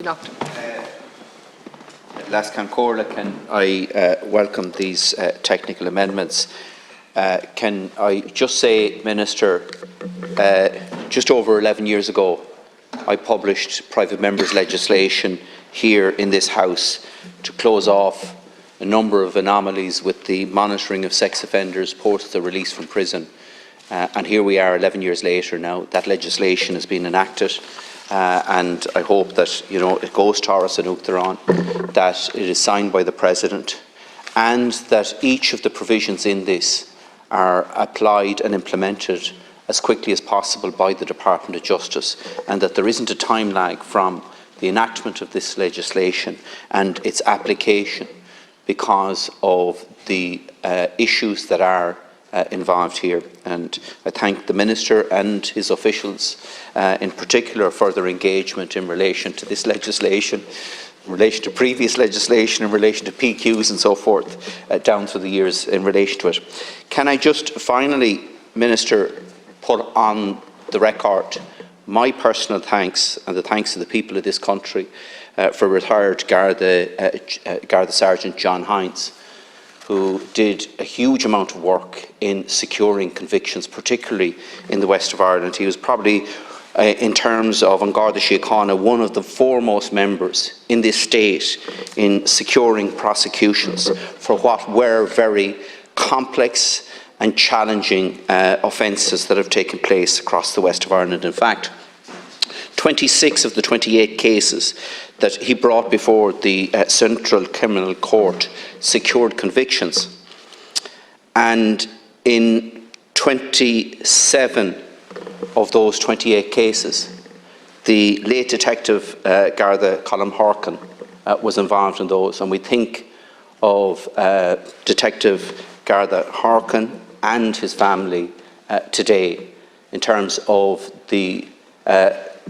Naughten. Lascan Corla, can I welcome these technical amendments. Can I just say, Minister, just over 11 years ago, I published private members' legislation here in this House to close off a number of anomalies with the monitoring of sex offenders post their release from prison. And here we are 11 years later now. That legislation has been enacted. And I hope that it goes to Áras an Uachtaráin, that it is signed by the President, and that each of the provisions in this are applied and implemented as quickly as possible by the Department of Justice, and that there isn't a time lag from the enactment of this legislation and its application because of the issues that are involved here. And I thank the Minister and his officials in particular for their engagement in relation to this legislation, in relation to previous legislation, in relation to PQs and so forth down through the years in relation to it. Can I just finally, Minister, put on the record my personal thanks and the thanks of the people of this country for retired Garda Sergeant John Hines, who did a huge amount of work in securing convictions, particularly in the west of Ireland. He was probably, in terms of An Garda Síochána, one of the foremost members in this state in securing prosecutions for what were very complex and challenging offences that have taken place across the west of Ireland. In fact, 26 of the 28 cases that he brought before the Central Criminal Court secured convictions. And in 27 of those 28 cases, the late Detective Garda Colm Harkin was involved in those. And we think of Detective Garda Harkin and his family today in terms of the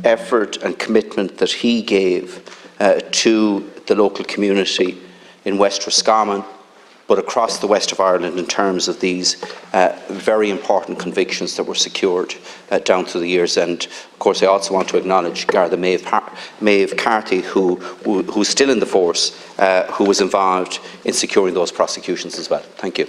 effort and commitment that he gave to the local community in West Roscommon, but across the west of Ireland in terms of these very important convictions that were secured down through the years. And of course I also want to acknowledge Garda Maeve Carthy, who's still in the force, who was involved in securing those prosecutions as well. Thank you.